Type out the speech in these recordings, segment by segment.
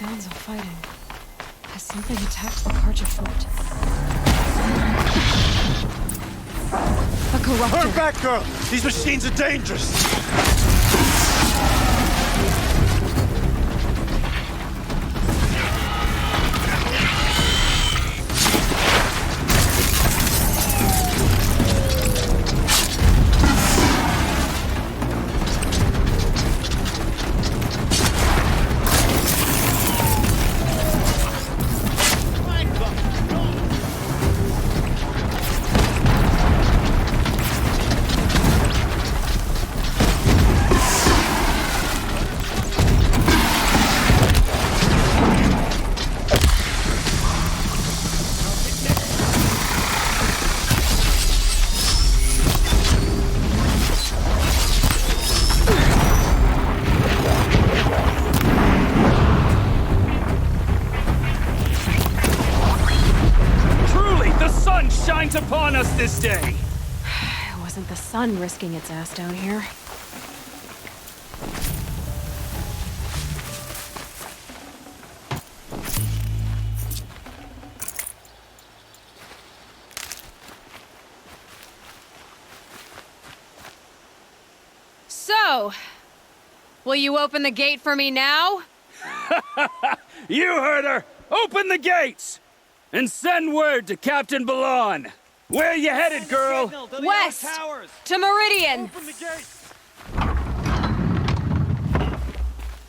sounds of fighting. Has something attacked the Karja fort? A corruptor. Turn back, girl! These machines are dangerous! Shines upon us this day! It wasn't the sun risking its ass down here. So, will you open the gate for me now? You heard her! Open the gates! And send word to Captain Balon. Where you headed, girl? West! To Meridian!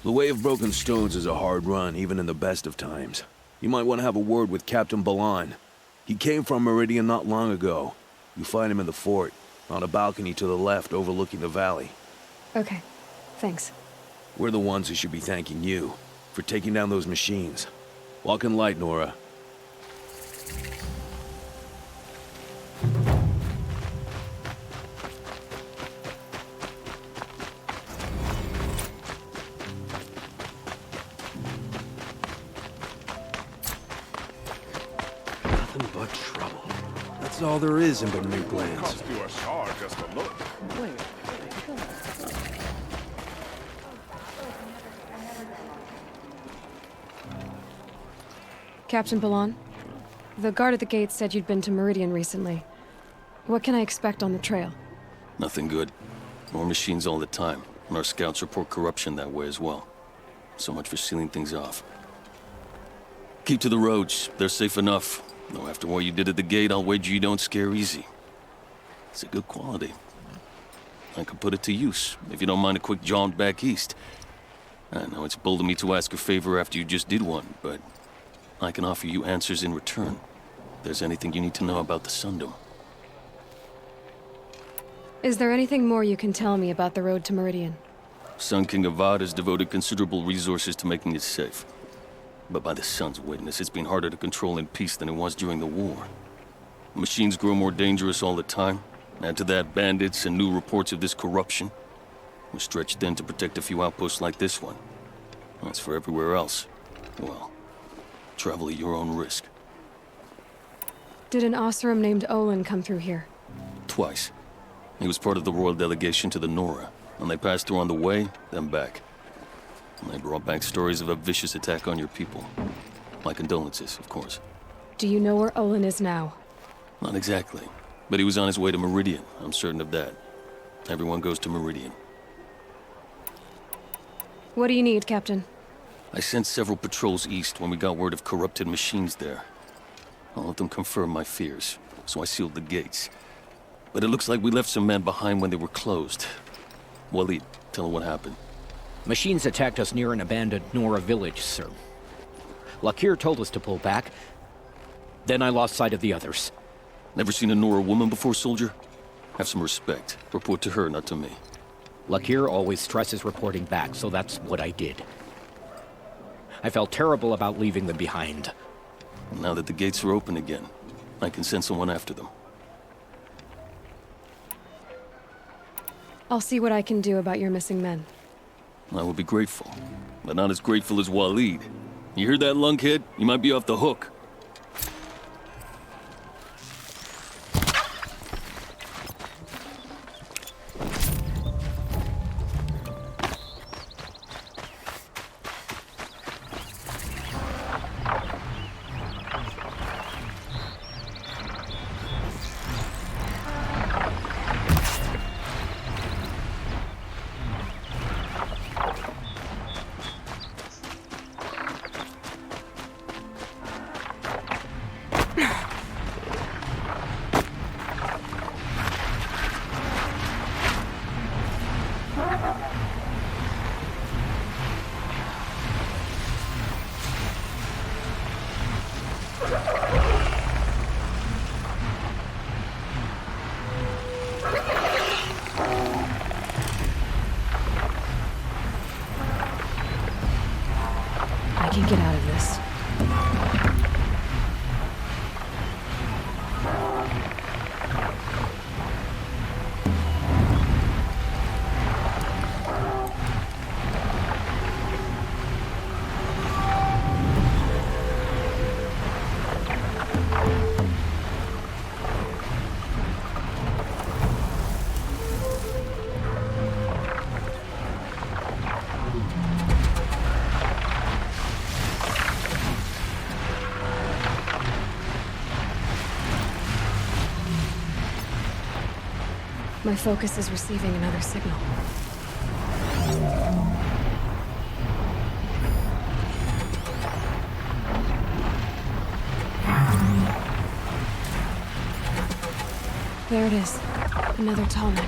The Way of Broken Stones is a hard run, even in the best of times. You might want to have a word with Captain Balon. He came from Meridian not long ago. You find him in the fort, on a balcony to the left overlooking the valley. Okay, thanks. We're the ones who should be thanking you for taking down those machines. Walk in light, Nora. Nothing but trouble. That's all there is in Bermuda lands. Cost you a shard just to look. Captain Balon, the guard at the gate said you'd been to Meridian recently. What can I expect on the trail? Nothing good. More machines all the time, and our scouts report corruption that way as well. So much for sealing things off. Keep to the roads. They're safe enough. Though after what you did at the gate, I'll wager you don't scare easy. It's a good quality. I could put it to use, if you don't mind a quick jaunt back east. I know it's bold of me to ask a favor after you just did one, but I can offer you answers in return. If there's anything you need to know about the Sundom. Is there anything more you can tell me about the road to Meridian? Sun King Avad has devoted considerable resources to making it safe. But by the Sun's witness, it's been harder to control in peace than it was during the war. Machines grow more dangerous all the time. Add to that bandits and new reports of this corruption. We're stretched thin to protect a few outposts like this one. As for everywhere else, well, travel at your own risk. Did an Osram named Olin come through here? Twice. He was part of the royal delegation to the Nora, and they passed through on the way, then back. And they brought back stories of a vicious attack on your people. My condolences, of course. Do you know where Olin is now? Not exactly, but he was on his way to Meridian, I'm certain of that. Everyone goes to Meridian. What do you need, Captain? I sent several patrols east when we got word of corrupted machines there. All of them confirmed my fears, so I sealed the gates. But it looks like we left some men behind when they were closed. Waleed, tell her what happened. Machines attacked us near an abandoned Nora village, sir. Lakir told us to pull back. Then I lost sight of the others. Never seen a Nora woman before, soldier? Have some respect. Report to her, not to me. Lakir always stresses reporting back, so that's what I did. I felt terrible about leaving them behind. Now that the gates are open again, I can send someone after them. I'll see what I can do about your missing men. I will be grateful, but not as grateful as Waleed. You hear that, lunkhead? You might be off the hook. My focus is receiving another signal. There it is. Another tall neck.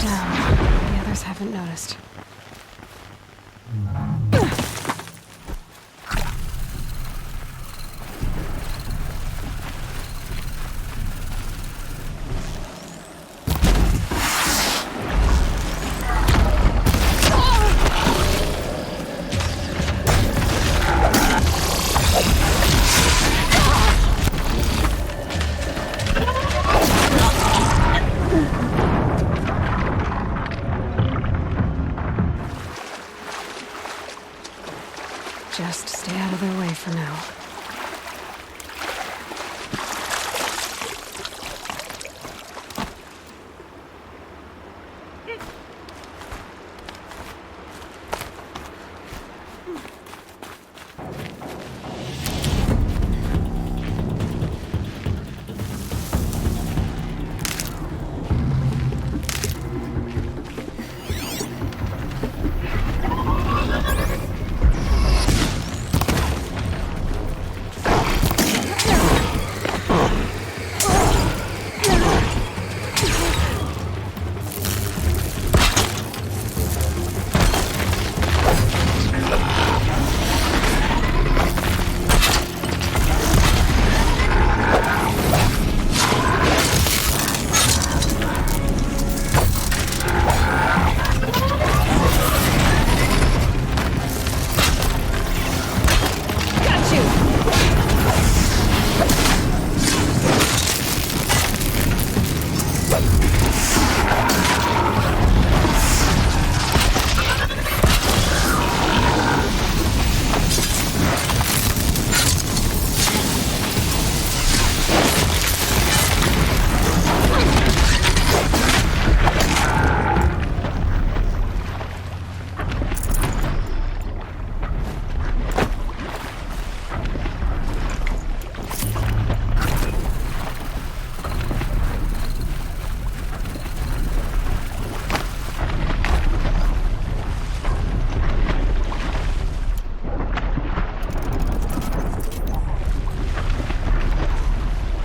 The others haven't noticed. Just stay out of their way for now.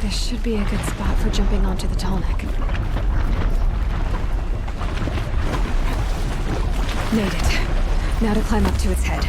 This should be a good spot for jumping onto the tall neck. Made it. Now to climb up to its head.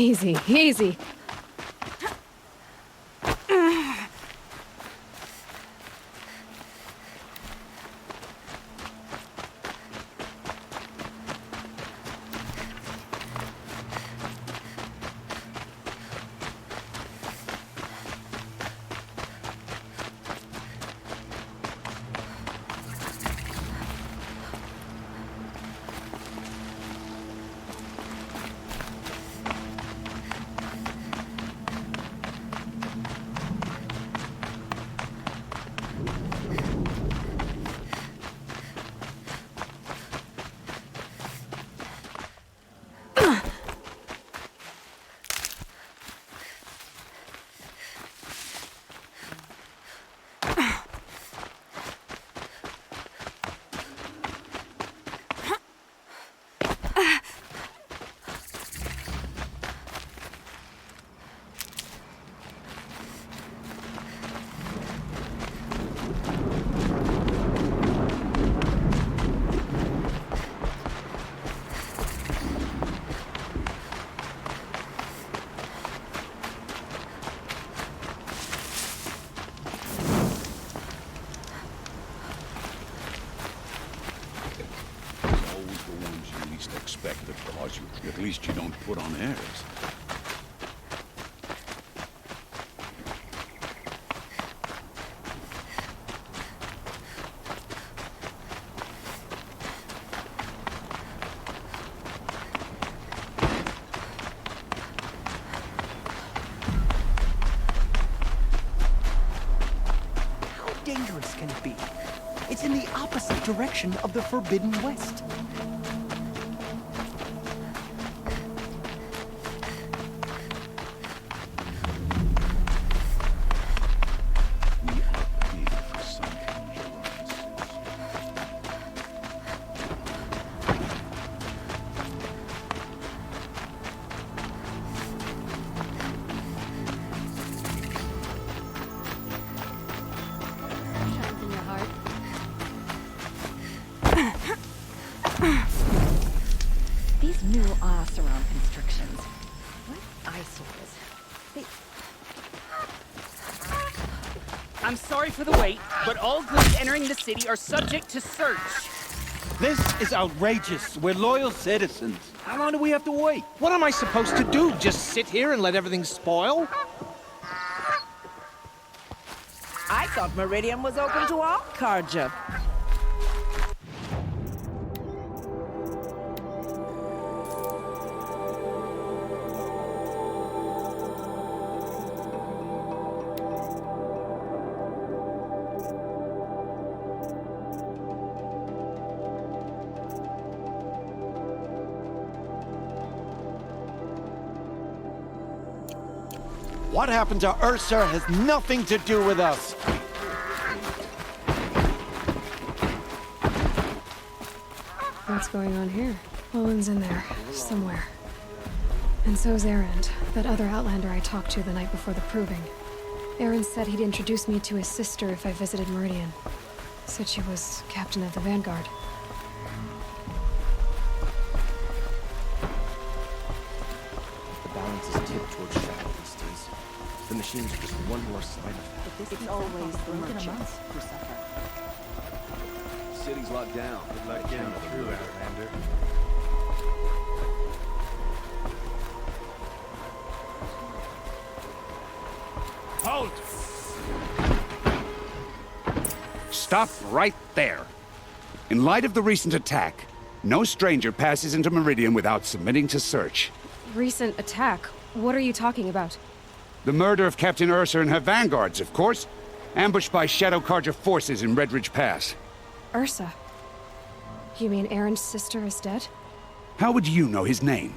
Easy, easy. Expect that cause you. At least you don't put on airs. How dangerous can it be? It's in the opposite direction of the Forbidden West. Shines in your heart. These new surround constrictions. What eyesores? They... I'm sorry for the wait, but all goods entering the city are subject to search. This is outrageous. We're loyal citizens. How long do we have to wait? What am I supposed to do? Just sit here and let everything spoil? I thought Meridian was open to all Carja. What happened to Ursa has nothing to do with us. What's going on here? Owen's in there, somewhere. And so's Erend, that other Outlander I talked to the night before the proving. Erend said he'd introduce me to his sister if I visited Meridian. Said she was captain of the Vanguard. The balance is tipped towards shadow these days. The machines are just one more side effect. But this is always the merchants who suffer. City's locked down. Good luck getting through, Outlander. Halt! Stop right there. In light of the recent attack, no stranger passes into Meridian without submitting to search. Recent attack? What are you talking about? The murder of Captain Ursa and her vanguards, of course. Ambushed by Shadow Carja forces in Redridge Pass. Ursa? You mean Erend's sister is dead? How would you know his name?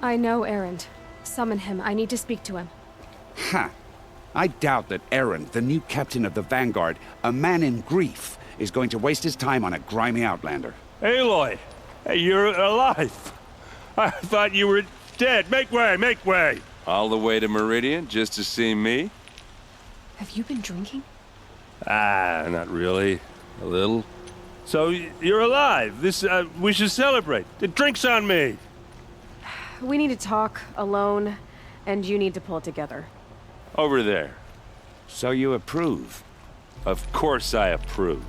I know Erend. Summon him. I need to speak to him. Ha! I doubt that Erend, the new captain of the Vanguard, a man in grief, is going to waste his time on a grimy Outlander. Aloy, hey, you're alive. I thought you were dead. Make way, make way. All the way to Meridian just to see me? Have you been drinking? Ah, not really. A little. So, you're alive. We should celebrate. The drink's on me. we need to talk alone, and you need to pull it together. Over there. So you approve? Of course I approve.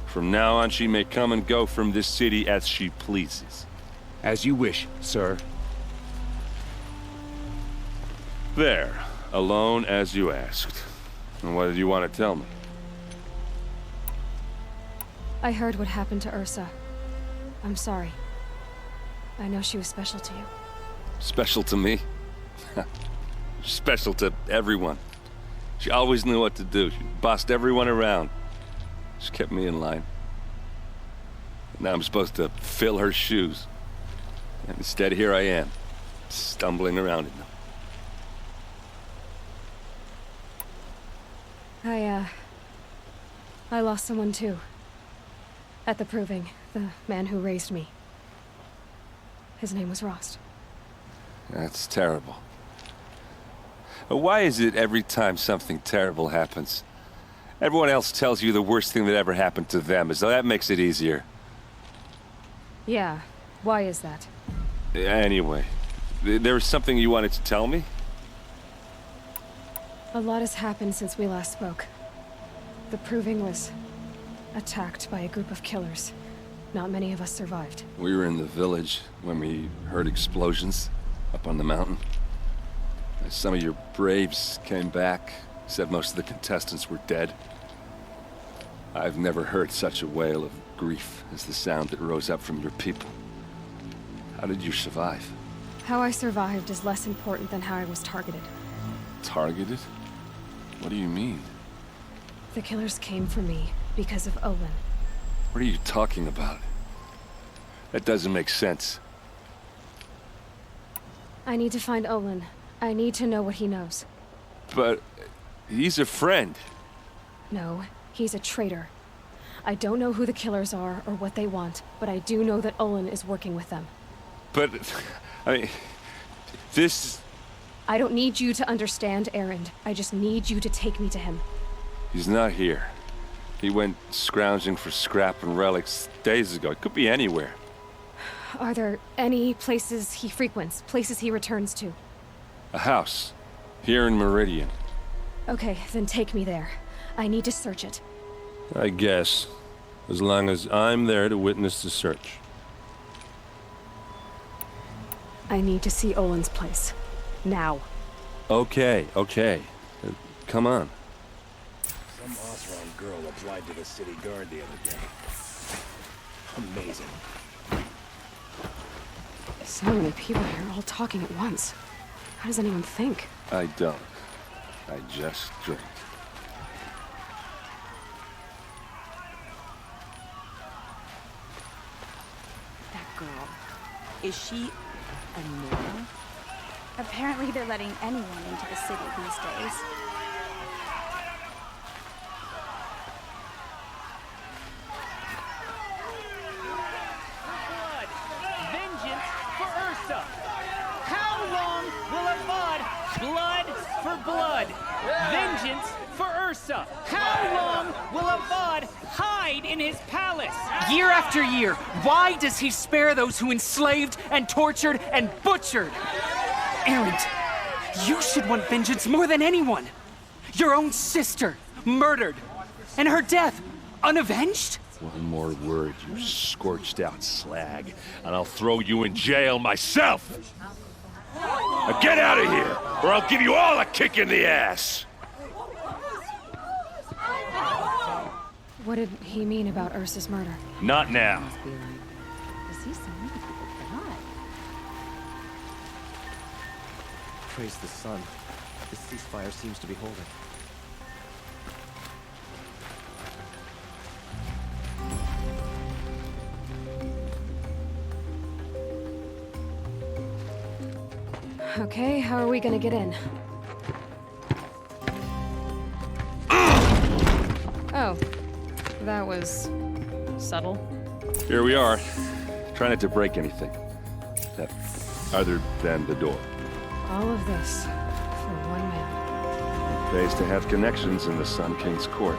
From now on, she may come and go from this city as she pleases. As you wish, sir. There. Alone as you asked. And what did you want to tell me? I heard what happened to Ursa. I'm sorry. I know she was special to you. Special to me? Special to everyone. She always knew what to do. She bossed everyone around. She kept me in line. Now I'm supposed to fill her shoes. And instead, here I am, stumbling around in them. I lost someone too. At the proving, the man who raised me. His name was Rost. That's terrible. Why is it every time something terrible happens, everyone else tells you the worst thing that ever happened to them, as though that makes it easier? Yeah, why is that? Anyway, there was something you wanted to tell me? A lot has happened since we last spoke. The proving was attacked by a group of killers. Not many of us survived. We were in the village when we heard explosions up on the mountain. Some of your braves came back, said most of the contestants were dead. I've never heard such a wail of grief as the sound that rose up from your people. How did you survive? How I survived is less important than how I was targeted. Targeted? What do you mean? The killers came for me because of Olin. What are you talking about? That doesn't make sense. I need to find Olin. I need to know what he knows. But he's a friend. No, he's a traitor. I don't know who the killers are or what they want, but I do know that Olin is working with them. But, I mean, this... I don't need you to understand, Erend. I just need you to take me to him. He's not here. He went scrounging for scrap and relics days ago. It could be anywhere. Are there any places he frequents, places he returns to? A house. Here in Meridian. Okay, then take me there. I need to search it. I guess. As long as I'm there to witness the search. I need to see Olin's place. Now. Okay. Come on. Some Osron girl applied to the city guard the other day. Amazing. So many people here, all talking at once. How does anyone think? I don't. I just drink. That girl. Is she a Nora? Apparently they're letting anyone into the city these days. Vengeance for Ursa! How long will blood for blood? Vengeance for Ursa! How long will Avad hide in his palace? Year after year, why does he spare those who enslaved and tortured and butchered? Erend, you should want vengeance more than anyone. Your own sister, murdered, and her death, unavenged? One more word, you scorched out slag, and I'll throw you in jail myself! Now get out of here, or I'll give you all a kick in the ass! What did he mean about Ursa's murder? Not now. Does he so many people die? Praise the sun. This ceasefire seems to be holding. Okay, how are we gonna get in? Oh, that was subtle. Here we are. Try not to break anything. Other than the door. All of this for one man. It pays to have connections in the Sun King's court.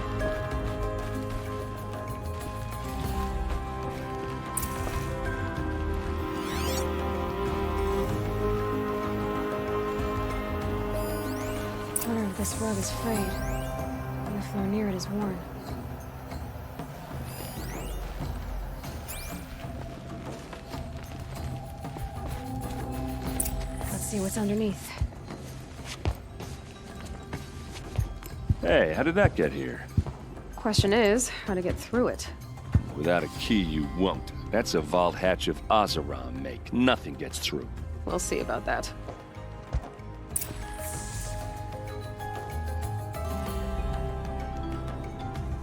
This rug is frayed, and the floor near it is worn. Let's see what's underneath. Hey, how did that get here? Question is, how to get through it. Without a key, you won't. That's a vault hatch of Oseram make. Nothing gets through. We'll see about that.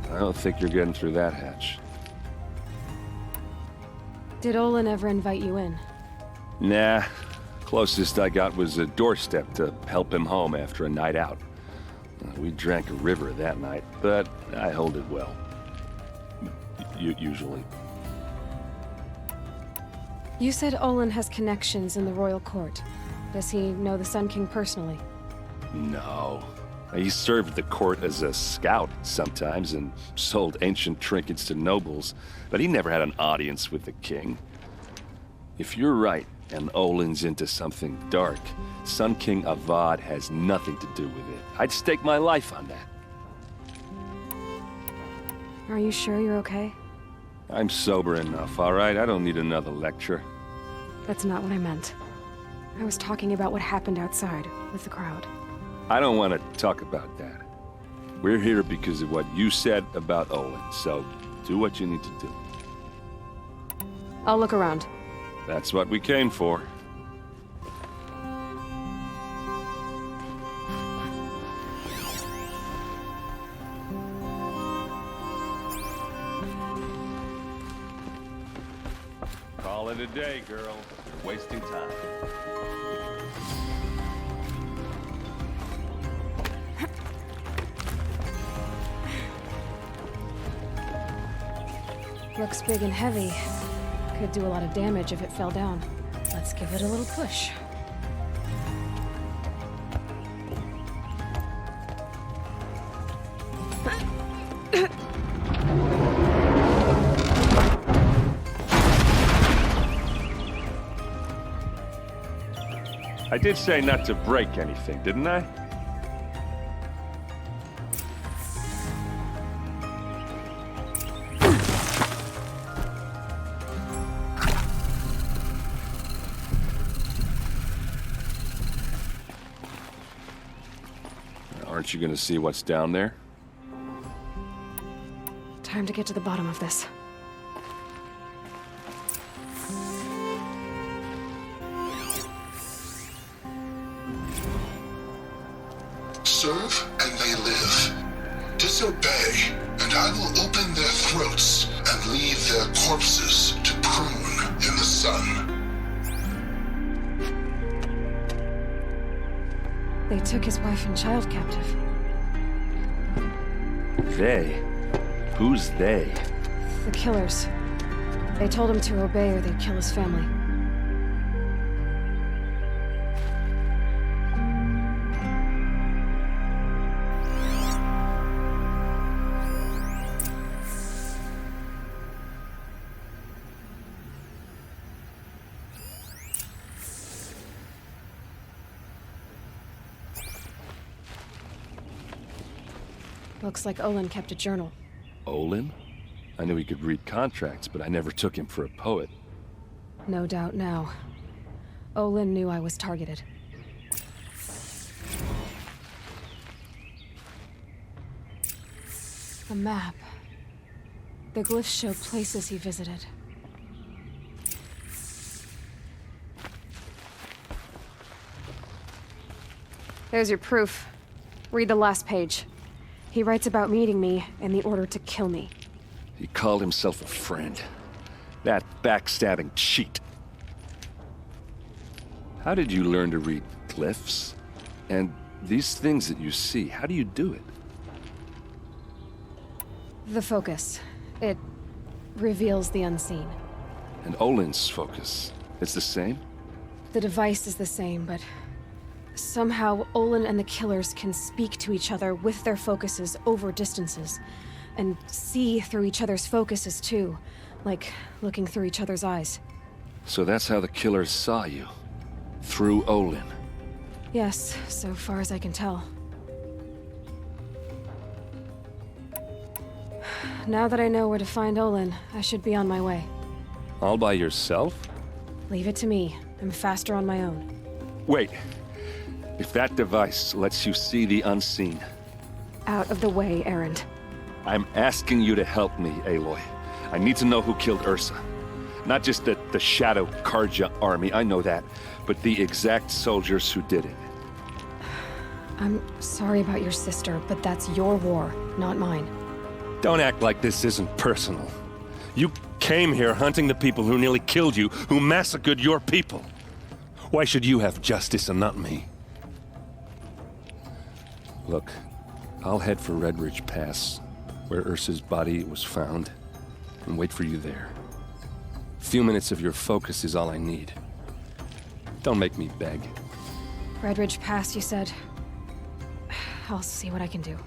I don't think you're getting through that hatch. Did Olin ever invite you in? Nah. Closest I got was a doorstep to help him home after a night out. We drank a river that night, but I hold it well. Usually. You said Olin has connections in the royal court. Does he know the Sun King personally? No. He served the court as a scout sometimes and sold ancient trinkets to nobles, but he never had an audience with the king. If you're right, and Olin's into something dark, Sun King Avad has nothing to do with it. I'd stake my life on that. Are you sure you're okay? I'm sober enough, all right? I don't need another lecture. That's not what I meant. I was talking about what happened outside with the crowd. I don't want to talk about that. We're here because of what you said about Olin, so do what you need to do. I'll look around. That's what we came for. Call it a day, girl. You're wasting time. Looks big and heavy. Could do a lot of damage if it fell down. Let's give it a little push. I did say not to break anything, didn't I? Aren't you gonna see what's down there? Time to get to the bottom of this. Serve and they live. Disobey, and I will open their throats and leave their corpses to prune in the sun. They took his wife and child captive. They? Who's they? The killers. They told him to obey or they'd kill his family. Looks like Olin kept a journal. Olin? I knew he could read contracts, but I never took him for a poet. No doubt now. Olin knew I was targeted. A map. The glyphs show places he visited. There's your proof. Read the last page. He writes about meeting me and the order to kill me. He called himself a friend. That backstabbing cheat. How did you learn to read glyphs? And these things that you see, how do you do it? The focus. It reveals the unseen. And Olin's focus, it's the same? The device is the same, but somehow Olin and the killers can speak to each other with their focuses over distances, and see through each other's focuses too, like looking through each other's eyes. So that's how the killers saw you? Through Olin? Yes, so far as I can tell. now that I know where to find Olin, I should be on my way. All by yourself? Leave it to me. I'm faster on my own. Wait. If that device lets you see the unseen... Out of the way, Erend. I'm asking you to help me, Aloy. I need to know who killed Ursa. Not just the Shadow Karja army, I know that, but the exact soldiers who did it. I'm sorry about your sister, but that's your war, not mine. Don't act like this isn't personal. You came here hunting the people who nearly killed you, who massacred your people. Why should you have justice and not me? Look, I'll head for Red Ridge Pass, where Ursa's body was found, and wait for you there. A few minutes of your focus is all I need. Don't make me beg. Red Ridge Pass, you said? I'll see what I can do.